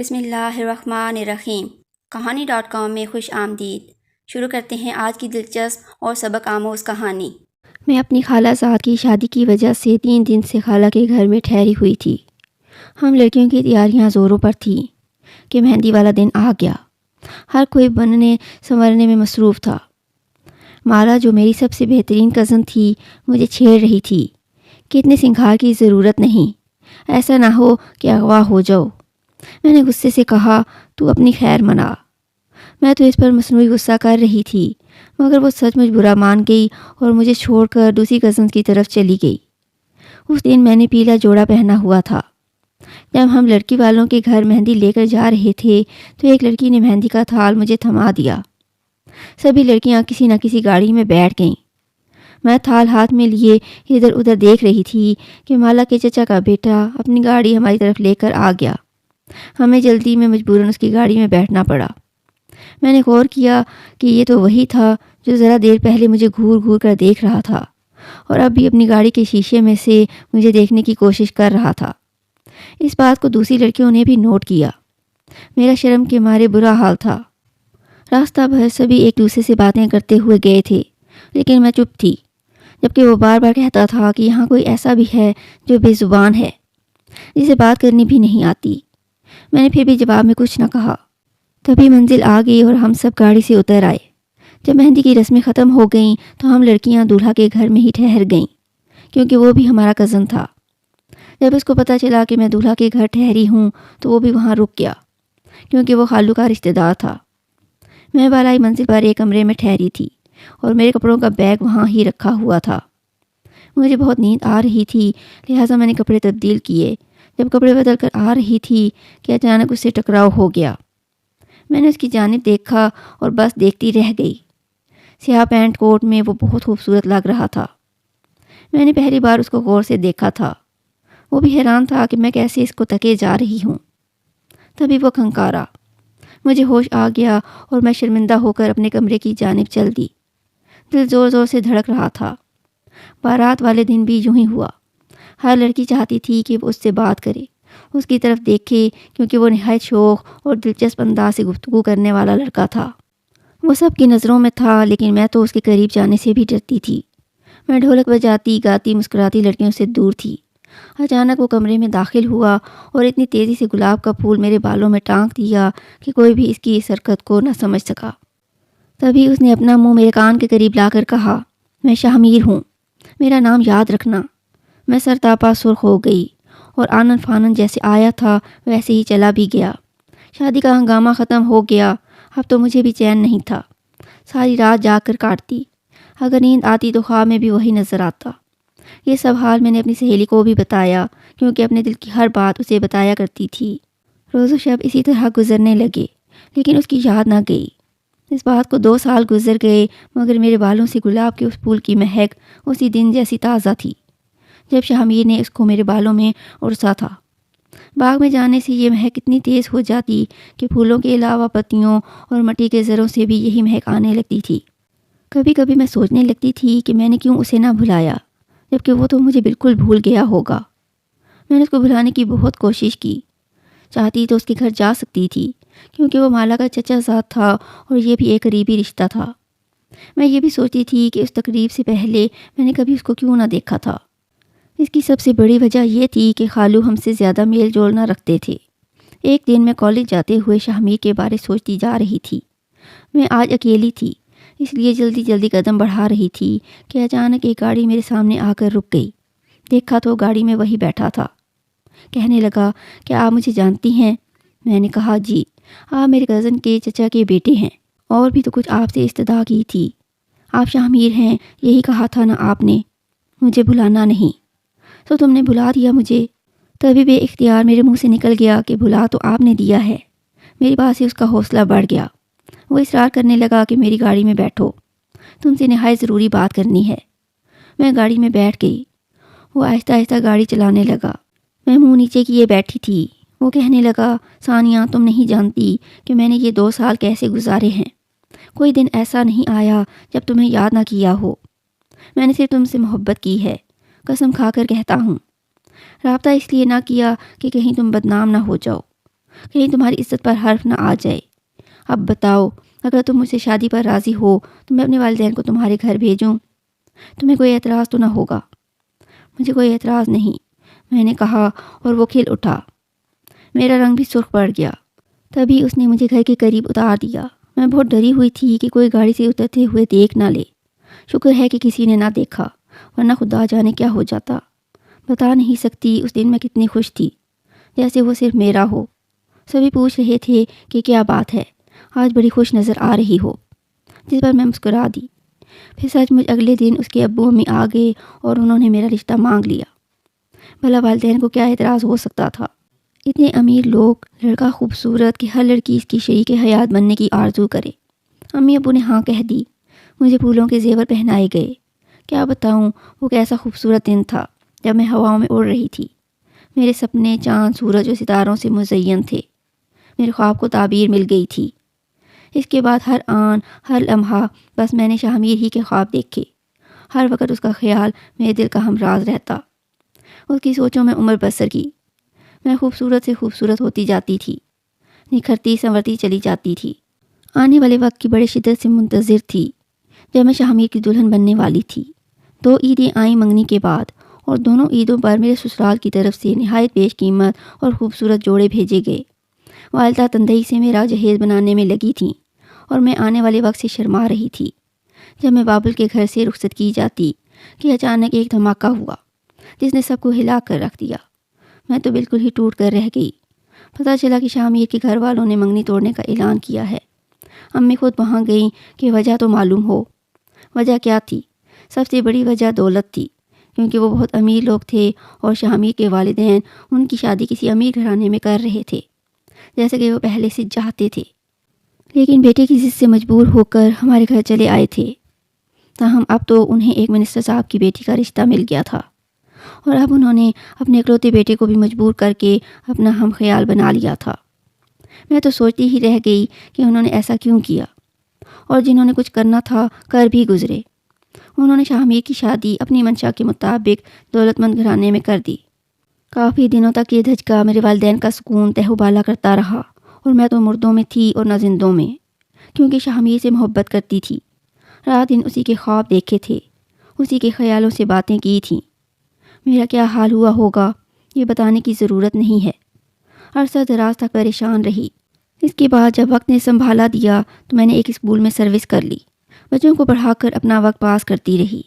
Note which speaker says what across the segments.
Speaker 1: بسم اللہ الرحمن الرحیم کہانی.com میں خوش آمدید۔ شروع کرتے ہیں آج کی دلچسپ اور سبق آموز کہانی۔
Speaker 2: میں اپنی خالہ زاد کی شادی کی وجہ سے 3 دن سے خالہ کے گھر میں ٹھہری ہوئی تھی۔ ہم لڑکیوں کی تیاریاں زوروں پر تھیں کہ مہندی والا دن آ گیا۔ ہر کوئی بننے سنورنے میں مصروف تھا۔ مالا جو میری سب سے بہترین کزن تھی مجھے چھیڑ رہی تھی کہ اتنے سنگھار کی ضرورت نہیں، ایسا نہ ہو کہ اغوا ہو جاؤ۔ میں نے غصے سے کہا تو اپنی خیر منا۔ میں تو اس پر مصنوعی غصہ کر رہی تھی مگر وہ سچ مچ برا مان گئی اور مجھے چھوڑ کر دوسری کزنز کی طرف چلی گئی۔ اس دن میں نے پیلا جوڑا پہنا ہوا تھا۔ جب ہم لڑکی والوں کے گھر مہندی لے کر جا رہے تھے تو ایک لڑکی نے مہندی کا تھال مجھے تھما دیا۔ سبھی لڑکیاں کسی نہ کسی گاڑی میں بیٹھ گئیں۔ میں تھال ہاتھ میں لیے ادھر ادھر دیکھ رہی تھی کہ مالا کے چچا کا بیٹا اپنی گاڑی ہماری طرف لے کر آ گیا۔ ہمیں جلدی میں مجبوراً اس کی گاڑی میں بیٹھنا پڑا۔ میں نے غور کیا کہ یہ تو وہی تھا جو ذرا دیر پہلے مجھے گھور گھور کر دیکھ رہا تھا اور اب بھی اپنی گاڑی کے شیشے میں سے مجھے دیکھنے کی کوشش کر رہا تھا۔ اس بات کو دوسری لڑکیوں نے بھی نوٹ کیا۔ میرا شرم کے مارے برا حال تھا۔ راستہ بھر سبھی ایک دوسرے سے باتیں کرتے ہوئے گئے تھے لیکن میں چپ تھی، جبکہ وہ بار بار کہتا تھا کہ یہاں کوئی ایسا بھی ہے جو بے زبان ہے، جسے بات کرنی بھی نہیں آتی۔ میں نے پھر بھی جواب میں کچھ نہ کہا۔ تبھی منزل آ گئی اور ہم سب گاڑی سے اتر آئے۔ جب مہندی کی رسمیں ختم ہو گئیں تو ہم لڑکیاں دولہا کے گھر میں ہی ٹھہر گئیں کیونکہ وہ بھی ہمارا کزن تھا۔ جب اس کو پتہ چلا کہ میں دولہا کے گھر ٹھہری ہوں تو وہ بھی وہاں رک گیا کیونکہ وہ خالو کا رشتہ دار تھا۔ میں بالائی منزل پر ایک کمرے میں ٹھہری تھی اور میرے کپڑوں کا بیگ وہاں ہی رکھا ہوا تھا۔ مجھے بہت نیند آ رہی تھی لہٰذا میں نے کپڑے تبدیل کیے۔ جب کپڑے بدل کر آ رہی تھی کہ اچانک اس سے ٹکراؤ ہو گیا۔ میں نے اس کی جانب دیکھا اور بس دیکھتی رہ گئی۔ سیاہ پینٹ کوٹ میں وہ بہت خوبصورت لگ رہا تھا۔ میں نے پہلی بار اس کو غور سے دیکھا تھا۔ وہ بھی حیران تھا کہ میں کیسے اس کو تکے جا رہی ہوں۔ تبھی وہ کھنکارا۔ مجھے ہوش آ گیا اور میں شرمندہ ہو کر اپنے کمرے کی جانب چل دی۔ دل زور زور سے دھڑک رہا تھا۔ بارات والے دن بھی یوں ہی ہوا۔ ہر لڑکی چاہتی تھی کہ وہ اس سے بات کرے، اس کی طرف دیکھے کیونکہ وہ نہایت شوق اور دلچسپ انداز سے گفتگو کرنے والا لڑکا تھا۔ وہ سب کی نظروں میں تھا لیکن میں تو اس کے قریب جانے سے بھی ڈرتی تھی۔ میں ڈھولک بجاتی گاتی مسکراتی لڑکیوں سے دور تھی۔ اچانک وہ کمرے میں داخل ہوا اور اتنی تیزی سے گلاب کا پھول میرے بالوں میں ٹانک دیا کہ کوئی بھی اس کی اس حرکت کو نہ سمجھ سکا۔ تبھی اس نے اپنا منہ میرے کان کے قریب لا کر کہا، میں شاہ میر ہوں، میرا نام یاد رکھنا۔ میں سر تاپا سرخ ہو گئی اور آنن فانن جیسے آیا تھا ویسے ہی چلا بھی گیا۔ شادی کا ہنگامہ ختم ہو گیا۔ اب تو مجھے بھی چین نہیں تھا۔ ساری رات جاگ کر کاٹتی۔ اگر نیند آتی تو خواب میں بھی وہی نظر آتا۔ یہ سب حال میں نے اپنی سہیلی کو بھی بتایا کیونکہ اپنے دل کی ہر بات اسے بتایا کرتی تھی۔ روز و شب اسی طرح گزرنے لگے لیکن اس کی یاد نہ گئی۔ اس بات کو 2 سال گزر گئے مگر میرے بالوں سے گلاب کے اس پھول کی مہک اسی دن جیسی تازہ تھی جب شاہ میر نے اس کو میرے بالوں میں اڑسا تھا۔ باغ میں جانے سے یہ مہک اتنی تیز ہو جاتی کہ پھولوں کے علاوہ پتیوں اور مٹی کے ذروں سے بھی یہی مہک آنے لگتی تھی۔ کبھی کبھی میں سوچنے لگتی تھی کہ میں نے کیوں اسے نہ بھلایا جبکہ وہ تو مجھے بالکل بھول گیا ہوگا۔ میں نے اس کو بھلانے کی بہت کوشش کی۔ چاہتی تو اس کے گھر جا سکتی تھی کیونکہ وہ مالا کا چچا زاد تھا اور یہ بھی ایک قریبی رشتہ تھا۔ میں یہ بھی سوچتی تھی کہ اس تقریب سے پہلے میں نے کبھی اس کو کیوں نہ دیکھا تھا۔ اس کی سب سے بڑی وجہ یہ تھی کہ خالو ہم سے زیادہ میل جول نہ رکھتے تھے۔ ایک دن میں کالج جاتے ہوئے شاہ میر کے بارے سوچتی جا رہی تھی۔ میں آج اکیلی تھی اس لیے جلدی جلدی قدم بڑھا رہی تھی کہ اچانک ایک گاڑی میرے سامنے آ کر رک گئی۔ دیکھا تو گاڑی میں وہی بیٹھا تھا۔ کہنے لگا، کیا آپ مجھے جانتی ہیں؟ میں نے کہا، جی، آپ میرے کزن کے چچا کے بیٹے ہیں اور بھی تو کچھ آپ سے استدعا کی تھی۔ آپ شاہ میر ہیں، یہی کہا تھا نا آپ نے، مجھے بھلانا نہیں۔ تو تم نے بھلا دیا مجھے۔ تبھی بے اختیار میرے منہ سے نکل گیا کہ بھلا تو آپ نے دیا ہے۔ میری بات سے اس کا حوصلہ بڑھ گیا۔ وہ اصرار کرنے لگا کہ میری گاڑی میں بیٹھو، تم سے نہایت ضروری بات کرنی ہے۔ میں گاڑی میں بیٹھ گئی۔ وہ آہستہ آہستہ گاڑی چلانے لگا۔ میں منہ نیچے کیے بیٹھی تھی۔ وہ کہنے لگا، ثانیہ، تم نہیں جانتی کہ میں نے یہ 2 سال کیسے گزارے ہیں۔ کوئی دن ایسا نہیں آیا جب تمہیں یاد نہ کیا ہو۔ میں نے صرف تم سے محبت کی ہے، قسم کھا کر کہتا ہوں۔ رابطہ اس لیے نہ کیا کہ کہیں تم بدنام نہ ہو جاؤ۔ کہیں تمہاری عزت پر حرف نہ آ جائے۔ اب بتاؤ، اگر تم مجھ سے شادی پر راضی ہو تو میں اپنے والدین کو تمہارے گھر بھیجوں؟ تمہیں کوئی اعتراض تو نہ ہوگا؟ مجھے کوئی اعتراض نہیں، میں نے کہا، اور وہ کھل اٹھا۔ میرا رنگ بھی سرخ پڑ گیا۔ تبھی اس نے مجھے گھر کے قریب اتار دیا۔ میں بہت ڈری ہوئی تھی کہ کوئی گاڑی سے اترتے ہوئے دیکھ نہ لے۔ شکر ہے کہ کسی نے نہ دیکھا، ورنہ خدا جانے کیا ہو جاتا۔ بتا نہیں سکتی اس دن میں کتنی خوش تھی، جیسے وہ صرف میرا ہو۔ سبھی پوچھ رہے تھے کہ کیا بات ہے، آج بڑی خوش نظر آ رہی ہو، جس پر میں مسکرا دی۔ پھر سچ مچ اگلے دن اس کے ابو امی آ گئے اور انہوں نے میرا رشتہ مانگ لیا۔ بھلا والدین کو کیا اعتراض ہو سکتا تھا؟ اتنے امیر لوگ، لڑکا خوبصورت کہ ہر لڑکی اس کی شریک حیات بننے کی آرزو کرے۔ امی ابو نے ہاں کہہ دی۔ مجھے پھولوں کے زیور پہنائے گئے۔ کیا بتاؤں وہ کیسا خوبصورت دن تھا جب میں ہواؤں میں اڑ رہی تھی۔ میرے سپنے چاند، سورج اور ستاروں سے مزین تھے۔ میرے خواب کو تعبیر مل گئی تھی۔ اس کے بعد ہر آن ہر لمحہ بس میں نے شاہ میر ہی کے خواب دیکھے۔ ہر وقت اس کا خیال میرے دل کا ہمراز رہتا۔ اس کی سوچوں میں عمر بسر کی۔ میں خوبصورت سے خوبصورت ہوتی جاتی تھی، نکھرتی سنورتی چلی جاتی تھی۔ آنے والے وقت کی بڑے شدت سے منتظر تھی، جب میں شاہ میر کی دلہن بننے والی تھی۔ 2 عیدیں آئیں منگنی کے بعد، اور دونوں عیدوں پر میرے سسرال کی طرف سے نہایت بیش قیمت اور خوبصورت جوڑے بھیجے گئے۔ والدہ تندئی سے میرا جہیز بنانے میں لگی تھیں، اور میں آنے والے وقت سے شرما رہی تھی۔ جب میں بابل کے گھر سے رخصت کی جاتی کہ اچانک ایک دھماکہ ہوا جس نے سب کو ہلا کر رکھ دیا۔ میں تو بالکل ہی ٹوٹ کر رہ گئی۔ پتہ چلا کہ شاہ میر کے گھر والوں نے منگنی توڑنے کا اعلان کیا ہے۔ امی خود وہاں گئیں کہ وجہ تو معلوم ہو۔ وجہ کیا تھی؟ سب سے بڑی وجہ دولت تھی، کیونکہ وہ بہت امیر لوگ تھے اور شاہ میر کے والدین ان کی شادی کسی امیر گھرانے میں کر رہے تھے، جیسے کہ وہ پہلے سے چاہتے تھے۔ لیکن بیٹے کی ضد سے مجبور ہو کر ہمارے گھر چلے آئے تھے۔ تاہم اب تو انہیں ایک منسٹر صاحب کی بیٹی کا رشتہ مل گیا تھا، اور اب انہوں نے اپنے اکلوتے بیٹے کو بھی مجبور کر کے اپنا ہم خیال بنا لیا تھا۔ میں تو سوچتی ہی رہ گئی کہ انہوں نے ایسا کیوں کیا، اور جنہوں نے کچھ کرنا تھا کر بھی گزرے۔ انہوں نے شاہ میر کی شادی اپنی منشا کے مطابق دولت مند گھرانے میں کر دی۔ کافی دنوں تک یہ دھچکا میرے والدین کا سکون تہ و بالا کرتا رہا، اور میں تو مردوں میں تھی اور نہ زندوں میں، کیونکہ شاہ میر سے محبت کرتی تھی۔ رات دن اسی کے خواب دیکھے تھے، اسی کے خیالوں سے باتیں کی تھیں۔ میرا کیا حال ہوا ہوگا یہ بتانے کی ضرورت نہیں ہے۔ عرصہ دراز تک پریشان رہی۔ اس کے بعد جب وقت نے سنبھالا دیا تو میں نے ایک اسکول میں سروس کر لی۔ بچوں کو پڑھا کر اپنا وقت پاس کرتی رہی۔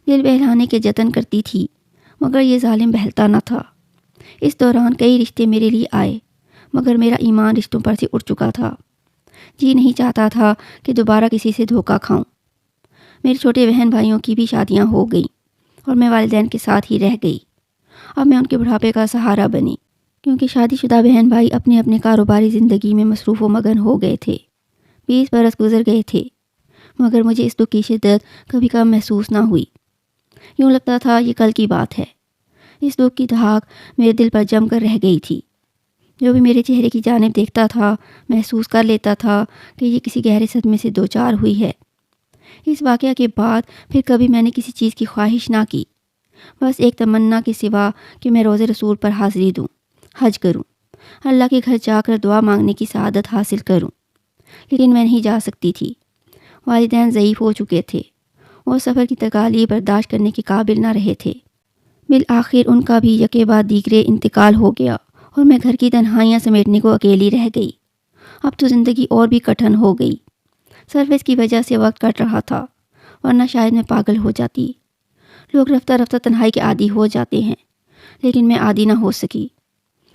Speaker 2: دل بہلانے کے جتن کرتی تھی، مگر یہ ظالم بہلتا نہ تھا۔ اس دوران کئی رشتے میرے لیے آئے، مگر میرا ایمان رشتوں پر سے اٹھ چکا تھا۔ جی نہیں چاہتا تھا کہ دوبارہ کسی سے دھوکہ کھاؤں۔ میرے چھوٹے بہن بھائیوں کی بھی شادیاں ہو گئیں، اور میں والدین کے ساتھ ہی رہ گئی۔ اب میں ان کے بڑھاپے کا سہارا بنی، کیونکہ شادی شدہ بہن بھائی اپنے اپنے کاروباری زندگی میں مصروف و مگن ہو گئے تھے۔ 20 برس گزر گئے تھے، مگر مجھے اس دکھ کی شدت کبھی کم محسوس نہ ہوئی۔ یوں لگتا تھا یہ کل کی بات ہے۔ اس دکھ کی دھاگ میرے دل پر جم کر رہ گئی تھی۔ جو بھی میرے چہرے کی جانب دیکھتا تھا محسوس کر لیتا تھا کہ یہ کسی گہرے صدمے سے دوچار ہوئی ہے۔ اس واقعہ کے بعد پھر کبھی میں نے کسی چیز کی خواہش نہ کی، بس ایک تمنا کے سوا کہ میں روزے رسول پر حاضری دوں، حج کروں، اللہ کے گھر جا کر دعا مانگنے کی سعادت حاصل کروں۔ لیکن میں نہیں جا سکتی تھی۔ والدین ضعیف ہو چکے تھے، اور سفر کی تکالیف برداشت کرنے کے قابل نہ رہے تھے۔ بالآخر ان کا بھی یکے بعد دیگرے انتقال ہو گیا، اور میں گھر کی تنہائیاں سمیٹنے کو اکیلی رہ گئی۔ اب تو زندگی اور بھی کٹھن ہو گئی۔ سروس کی وجہ سے وقت کٹ رہا تھا، ورنہ شاید میں پاگل ہو جاتی۔ لوگ رفتہ رفتہ تنہائی کے عادی ہو جاتے ہیں، لیکن میں عادی نہ ہو سکی۔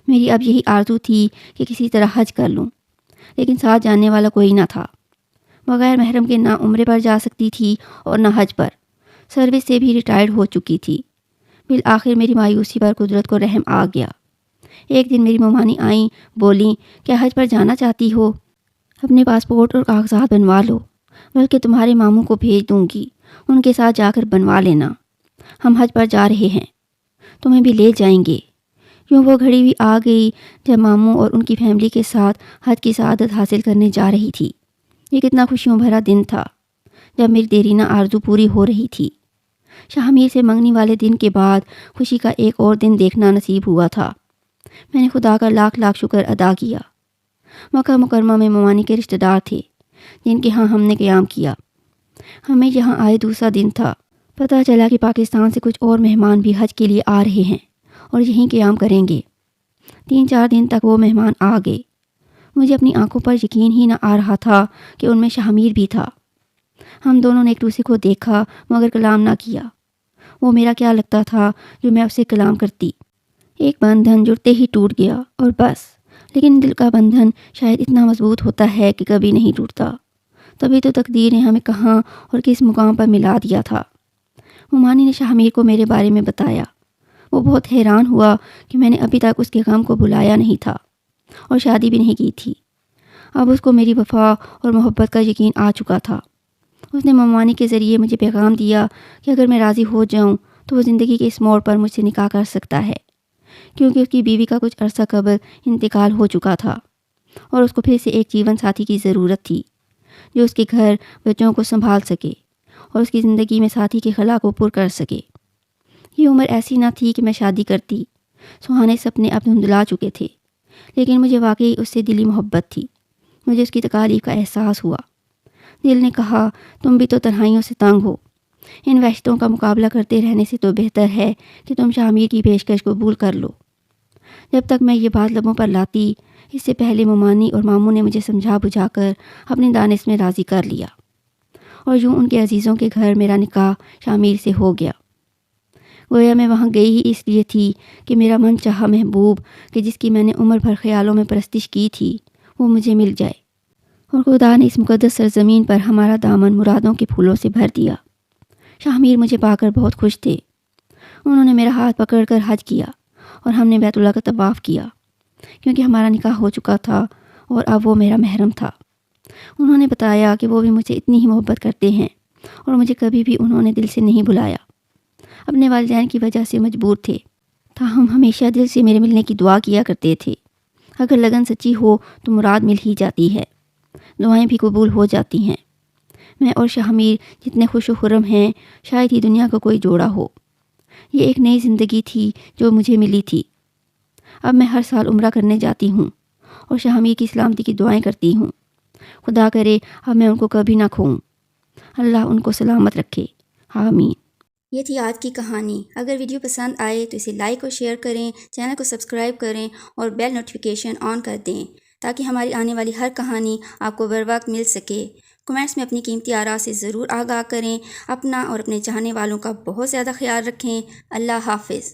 Speaker 2: میری اب یہی آرزو تھی کہ کسی طرح حج کر لوں، لیکن ساتھ جانے والا کوئی نہ تھا۔ بغیر محرم کے نہ عمرے پر جا سکتی تھی اور نہ حج پر۔ سروس سے بھی ریٹائرڈ ہو چکی تھی۔ بالآخر میری مایوسی پر قدرت کو رحم آ گیا۔ ایک دن میری ممانی آئیں، بولیں کیا حج پر جانا چاہتی ہو؟ اپنے پاسپورٹ اور کاغذات بنوا لو، بلکہ تمہارے ماموں کو بھیج دوں گی، ان کے ساتھ جا کر بنوا لینا۔ ہم حج پر جا رہے ہیں، تمہیں بھی لے جائیں گے۔ یوں وہ گھڑی بھی آ گئی جب ماموں اور ان کی فیملی کے ساتھ حج کی سعادت حاصل کرنے جا رہی تھی۔ یہ کتنا خوشیوں بھرا دن تھا جب میری دیرینہ آرزو پوری ہو رہی تھی۔ شاہ میر سے منگنی والے دن کے بعد خوشی کا ایک اور دن دیکھنا نصیب ہوا تھا۔ میں نے خدا کا لاکھ لاکھ شکر ادا کیا مکہ مکرمہ میں ممانی کے رشتہ دار تھے جن کے ہاں ہم نے قیام کیا۔ ہمیں یہاں آئے دوسرا دن تھا، پتہ چلا کہ پاکستان سے کچھ اور مہمان بھی حج کے لیے آ رہے ہیں اور یہیں قیام کریں گے۔ 3-4 دن تک وہ مہمان آ گئے۔ مجھے اپنی آنکھوں پر یقین ہی نہ آ رہا تھا کہ ان میں شاہ میر بھی تھا۔ ہم دونوں نے ایک دوسرے کو دیکھا مگر کلام نہ کیا۔ وہ میرا کیا لگتا تھا جو میں اس سے کلام کرتی۔ ایک بندھن جڑتے ہی ٹوٹ گیا اور بس، لیکن دل کا بندھن شاید اتنا مضبوط ہوتا ہے کہ کبھی نہیں ٹوٹتا۔ تبھی تو تقدیر نے ہمیں کہاں اور کس مقام پر ملا دیا تھا۔ ممانی نے شاہ میر کو میرے بارے میں بتایا۔ وہ بہت حیران ہوا کہ میں نے ابھی تک اس کے غم کو بلایا نہیں تھا اور شادی بھی نہیں کی تھی۔ اب اس کو میری وفا اور محبت کا یقین آ چکا تھا۔ اس نے ممانی کے ذریعے مجھے پیغام دیا کہ اگر میں راضی ہو جاؤں تو وہ زندگی کے اس موڑ پر مجھ سے نکاح کر سکتا ہے، کیونکہ اس کی بیوی کا کچھ عرصہ قبل انتقال ہو چکا تھا اور اس کو پھر سے ایک جیون ساتھی کی ضرورت تھی جو اس کے گھر بچوں کو سنبھال سکے اور اس کی زندگی میں ساتھی کے خلا کو پر کر سکے۔ یہ عمر ایسی نہ تھی کہ میں شادی کرتی، سہانے سپنے اب دھندلا چکے تھے، لیکن مجھے واقعی اس سے دلی محبت تھی۔ مجھے اس کی تکالیف کا احساس ہوا۔ دل نے کہا تم بھی تو تنہائیوں سے تنگ ہو، ان وحشتوں کا مقابلہ کرتے رہنے سے تو بہتر ہے کہ تم شاہ میر کی پیشکش قبول کر لو۔ جب تک میں یہ بات لبوں پر لاتی، اس سے پہلے ممانی اور ماموں نے مجھے سمجھا بجھا کر اپنی دانش میں راضی کر لیا اور یوں ان کے عزیزوں کے گھر میرا نکاح شاہ میر سے ہو گیا۔ گویا میں وہاں گئی ہی اس لیے تھی کہ میرا من چاہا محبوب کہ جس کی میں نے عمر بھر خیالوں میں پرستش کی تھی وہ مجھے مل جائے، اور خدا نے اس مقدس سرزمین پر ہمارا دامن مرادوں کے پھولوں سے بھر دیا۔ شاہ میر مجھے پا کر بہت خوش تھے۔ انہوں نے میرا ہاتھ پکڑ کر حج کیا اور ہم نے بیت اللہ کا طواف کیا، کیونکہ ہمارا نکاح ہو چکا تھا اور اب وہ میرا محرم تھا۔ انہوں نے بتایا کہ وہ بھی مجھے اتنی ہی محبت کرتے ہیں اور مجھے کبھی بھی انہوں نے دل سے نہیں بلایا، اپنے والدین کی وجہ سے مجبور تھے، تاہم ہمیشہ دل سے میرے ملنے کی دعا کیا کرتے تھے۔ اگر لگن سچی ہو تو مراد مل ہی جاتی ہے، دعائیں بھی قبول ہو جاتی ہیں۔ میں اور شاہ میر جتنے خوش و خرم ہیں شاید ہی دنیا کا کوئی جوڑا ہو۔ یہ ایک نئی زندگی تھی جو مجھے ملی تھی۔ اب میں ہر سال عمرہ کرنے جاتی ہوں اور شاہ میر کی سلامتی کی دعائیں کرتی ہوں۔ خدا کرے اب میں ان کو کبھی نہ کھوؤں۔ اللہ ان کو سلامت رکھے، آمین۔
Speaker 1: یہ تھی آج کی کہانی۔ اگر ویڈیو پسند آئے تو اسے لائک اور شیئر کریں، چینل کو سبسکرائب کریں اور بیل نوٹیفیکیشن آن کر دیں تاکہ ہماری آنے والی ہر کہانی آپ کو بر وقت مل سکے۔ کمنٹس میں اپنی قیمتی آراء سے ضرور آگاہ کریں۔ اپنا اور اپنے چاہنے والوں کا بہت زیادہ خیال رکھیں۔ اللہ حافظ۔